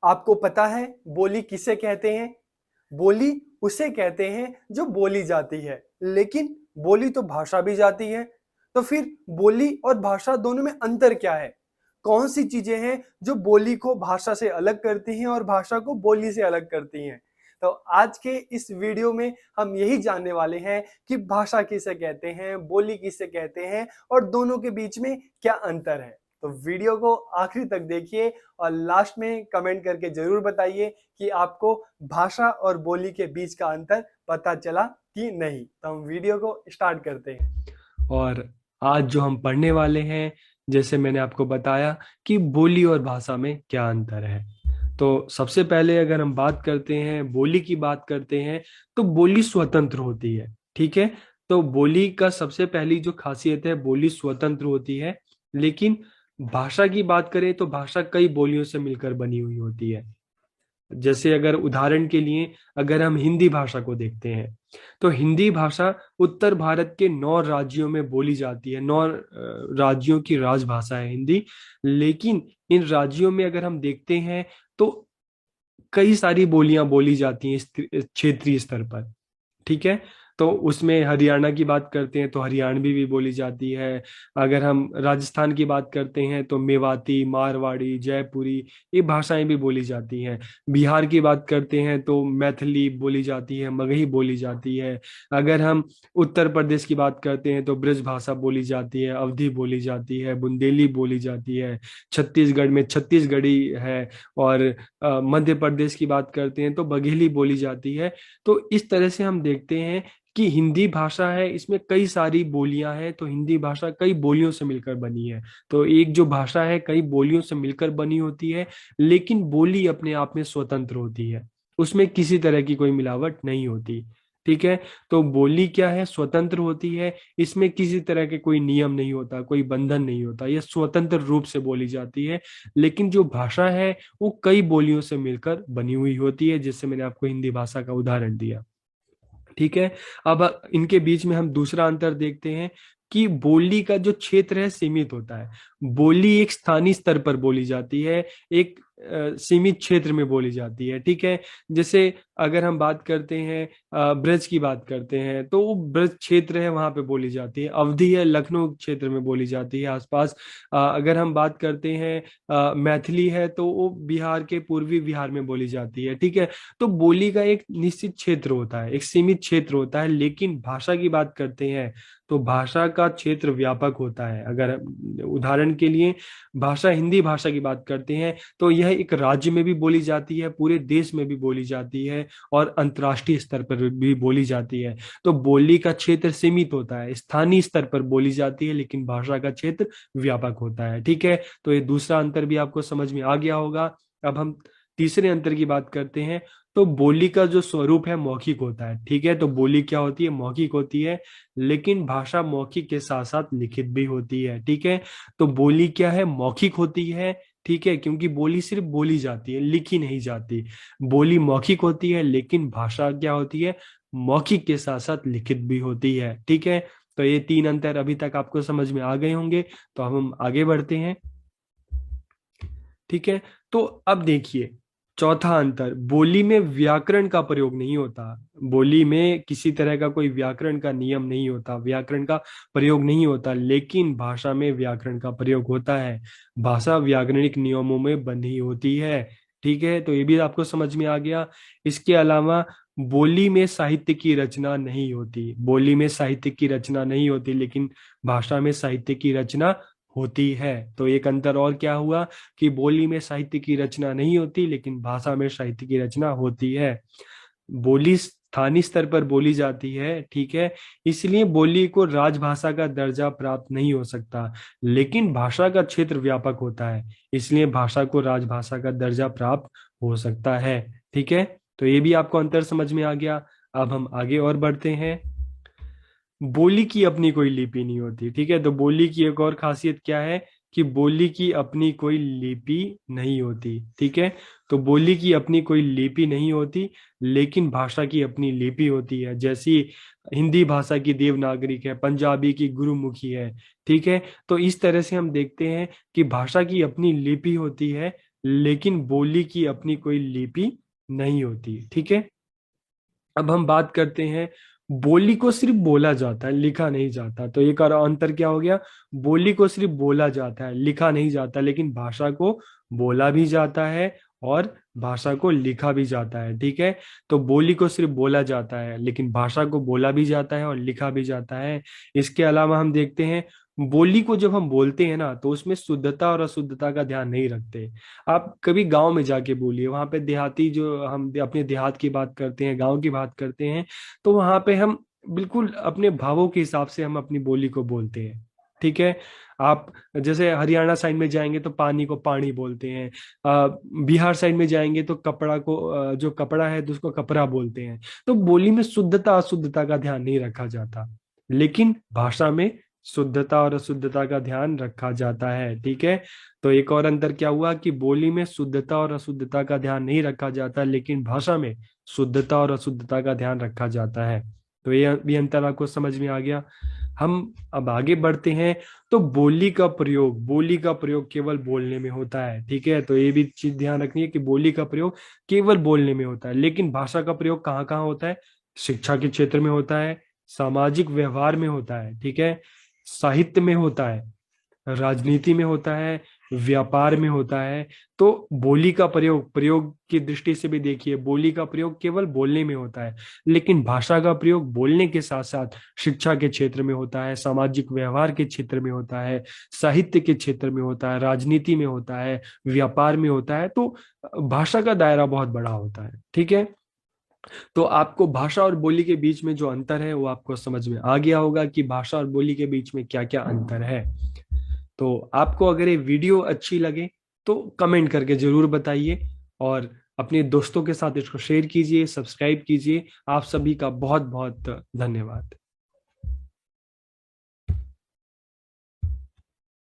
आपको पता है बोली किसे कहते हैं? बोली उसे कहते हैं जो बोली जाती है, लेकिन बोली तो भाषा भी जाती है। तो फिर बोली और भाषा दोनों में अंतर क्या है? कौन सी चीजें हैं जो बोली को भाषा से अलग करती हैं और भाषा को बोली से अलग करती हैं? तो आज के इस वीडियो में हम यही जानने वाले हैं कि भाषा किसे कहते हैं, बोली किसे कहते हैं और दोनों के बीच में क्या अंतर है। तो वीडियो को आखिरी तक देखिए और लास्ट में कमेंट करके जरूर बताइए कि आपको भाषा और बोली के बीच का अंतर पता चला कि नहीं। तो हम वीडियो को स्टार्ट करते हैं। और आज जो हम पढ़ने वाले हैं, जैसे मैंने आपको बताया कि बोली और भाषा में क्या अंतर है। तो सबसे पहले अगर हम बात करते हैं, बोली की बात करते हैं, तो बोली स्वतंत्र होती है। ठीक है। तो बोली का सबसे पहली जो खासियत है, बोली स्वतंत्र होती है। लेकिन भाषा की बात करें तो भाषा कई बोलियों से मिलकर बनी हुई होती है। जैसे अगर उदाहरण के लिए अगर हम हिंदी भाषा को देखते हैं, तो हिंदी भाषा उत्तर भारत के 9 राज्यों में बोली जाती है। 9 राज्यों की राजभाषा है हिंदी। लेकिन इन राज्यों में अगर हम देखते हैं तो कई सारी बोलियां बोली जाती हैं इस क्षेत्रीय स्तर पर। ठीक है। तो उसमें हरियाणा की बात करते हैं तो हरियाणवी भी बोली जाती है। अगर हम राजस्थान की बात करते हैं तो मेवाती, मारवाड़ी, जयपुरी, ये भाषाएं भी बोली जाती हैं। बिहार की बात करते हैं तो मैथिली बोली जाती है, मगही बोली जाती है। अगर हम उत्तर प्रदेश की बात करते हैं तो ब्रज भाषा बोली जाती है, अवधी बोली जाती है, बुंदेली बोली जाती है। छत्तीसगढ़ में छत्तीसगढ़ी है। और मध्य प्रदेश की बात करते हैं तो बघेली बोली जाती है। तो इस तरह से हम देखते हैं कि हिंदी भाषा है, इसमें कई सारी बोलियां हैं। तो हिंदी भाषा कई बोलियों से मिलकर बनी है। तो एक जो भाषा है कई बोलियों से मिलकर बनी होती है, लेकिन बोली अपने आप में स्वतंत्र होती है। उसमें किसी तरह की कोई मिलावट नहीं होती। ठीक है। तो बोली क्या है, स्वतंत्र होती है। इसमें किसी तरह के कोई नियम नहीं होता, कोई बंधन नहीं होता, यह स्वतंत्र रूप से बोली जाती है। लेकिन जो भाषा है वो कई बोलियों से मिलकर बनी हुई होती है, जिससे मैंने आपको हिंदी भाषा का उदाहरण दिया। ठीक है। अब इनके बीच में हम दूसरा अंतर देखते हैं कि बोली का जो क्षेत्र है सीमित होता है। बोली एक स्थानीय स्तर पर बोली जाती है, एक सीमित क्षेत्र में बोली जाती है। ठीक है। जैसे अगर हम बात करते हैं, ब्रज की बात करते हैं, तो वो ब्रज क्षेत्र है, वहां पे बोली जाती है। अवधि है, लखनऊ क्षेत्र में बोली जाती है आसपास। अगर हम बात करते हैं, मैथिली है, तो वो बिहार के पूर्वी बिहार में बोली जाती है। ठीक है। तो बोली का एक निश्चित क्षेत्र होता है, एक सीमित क्षेत्र होता है। लेकिन भाषा की बात करते हैं तो भाषा का क्षेत्र व्यापक होता है। अगर उदाहरण के लिए भाषा, हिंदी भाषा की बात करते हैं तो यह एक राज्य में भी बोली जाती है, पूरे देश में भी बोली जाती है, और अंतर्राष्ट्रीय स्तर पर भी बोली जाती है। तो बोली का क्षेत्र सीमित होता है, स्थानीय स्तर पर बोली जाती है, लेकिन भाषा का क्षेत्र व्यापक होता है। ठीक है। तो ये दूसरा अंतर भी आपको समझ में आ गया होगा। अब हम तीसरे अंतर की बात करते हैं। तो बोली का जो स्वरूप है मौखिक होता है। ठीक है। तो बोली क्या होती है, मौखिक होती है। लेकिन भाषा मौखिक के साथ साथ लिखित भी होती है। ठीक है। तो बोली क्या है, मौखिक होती है। ठीक है। क्योंकि बोली सिर्फ बोली जाती है, लिखी नहीं जाती। बोली मौखिक होती है, लेकिन भाषा क्या होती है, मौखिक के साथ साथ लिखित भी होती है। ठीक है। तो ये तीन अंतर अभी तक आपको समझ में आ गए होंगे। तो हम आगे बढ़ते हैं। ठीक है। तो अब देखिए, चौथा अंतर, बोली में व्याकरण का प्रयोग नहीं होता। बोली में किसी तरह का कोई व्याकरण का नियम नहीं होता, व्याकरण का प्रयोग नहीं होता। लेकिन भाषा में व्याकरण का प्रयोग होता है। भाषा व्याकरणिक नियमों में बंधी होती है। ठीक है। तो ये भी आपको समझ में आ गया। इसके अलावा बोली में साहित्य की रचना नहीं होती, बोली में साहित्य की रचना नहीं होती, लेकिन भाषा में साहित्य की रचना होती है। तो एक अंतर और क्या हुआ कि बोली में साहित्य की रचना नहीं होती, लेकिन भाषा में साहित्य की रचना होती है। बोली स्थानीय स्तर पर बोली जाती है। ठीक है। इसलिए बोली को राजभाषा का दर्जा प्राप्त नहीं हो सकता। लेकिन भाषा का क्षेत्र व्यापक होता है, इसलिए भाषा को राजभाषा का दर्जा प्राप्त हो सकता है। ठीक है। तो ये भी आपको अंतर समझ में आ गया। अब हम आगे और बढ़ते हैं। बोली की अपनी कोई लिपि नहीं होती। ठीक है। तो बोली की एक और खासियत क्या है कि बोली की अपनी कोई लिपि नहीं होती। ठीक है। तो बोली की अपनी कोई लिपि नहीं होती, लेकिन भाषा की अपनी लिपि होती है। जैसी हिंदी भाषा की देवनागरिक है, पंजाबी की गुरुमुखी है। ठीक है। तो इस तरह से हम देखते हैं कि भाषा की अपनी लिपि होती है, लेकिन बोली की अपनी कोई लिपि नहीं होती। ठीक है, अब हम बात करते हैं, बोली को सिर्फ बोला जाता है, लिखा नहीं जाता। तो एक और अंतर क्या हो गया, बोली को सिर्फ बोला जाता है, लिखा नहीं जाता, लेकिन भाषा को बोला भी जाता है और भाषा को लिखा भी जाता है। ठीक है, तो बोली को सिर्फ बोला जाता है, लेकिन भाषा को बोला भी जाता है और लिखा भी जाता है। इसके अलावा हम देखते हैं, बोली को जब हम बोलते हैं ना, तो उसमें शुद्धता और अशुद्धता का ध्यान नहीं रखते। आप कभी गांव में जाके बोलिए, वहां पे देहाती, जो हम अपने देहात की बात करते हैं, गांव की बात करते हैं, तो वहां पे हम बिल्कुल अपने भावों के हिसाब से हम अपनी बोली को बोलते हैं। ठीक है, आप जैसे हरियाणा साइड में जाएंगे तो पानी को पानी बोलते हैं, बिहार साइड में जाएंगे तो कपड़ा को, जो कपड़ा है तो उसको कपड़ा बोलते हैं। तो बोली में शुद्धता अशुद्धता का ध्यान नहीं रखा जाता, लेकिन भाषा में शुद्धता और अशुद्धता का ध्यान रखा जाता है। ठीक है, तो एक और अंतर क्या हुआ कि बोली में शुद्धता और अशुद्धता का ध्यान नहीं रखा जाता, लेकिन भाषा में शुद्धता और अशुद्धता का ध्यान रखा जाता है। तो ये भी अंतर आपको समझ में आ गया। हम अब आगे बढ़ते हैं। तो बोली का प्रयोग केवल बोलने में होता है। ठीक है, तो ये भी चीज ध्यान रखनी है कि बोली का प्रयोग केवल बोलने में होता है, लेकिन भाषा का प्रयोग कहाँ कहाँ होता है, शिक्षा के क्षेत्र में होता है, सामाजिक व्यवहार में होता है। ठीक है, साहित्य में होता है, राजनीति में होता है, व्यापार में होता है। तो बोली का प्रयोग की दृष्टि से भी देखिए, बोली का प्रयोग केवल बोलने में होता है, लेकिन भाषा का प्रयोग बोलने के साथ साथ शिक्षा के क्षेत्र में होता है, सामाजिक व्यवहार के क्षेत्र में होता है, साहित्य के क्षेत्र में होता है, राजनीति में होता है, व्यापार में होता है। तो भाषा का दायरा बहुत बड़ा होता है। ठीक है, तो आपको भाषा और बोली के बीच में जो अंतर है वो आपको समझ में आ गया होगा कि भाषा और बोली के बीच में क्या क्या अंतर है। तो आपको अगर ये वीडियो अच्छी लगे तो कमेंट करके जरूर बताइए, और अपने दोस्तों के साथ इसको शेयर कीजिए, सब्सक्राइब कीजिए। आप सभी का बहुत बहुत धन्यवाद।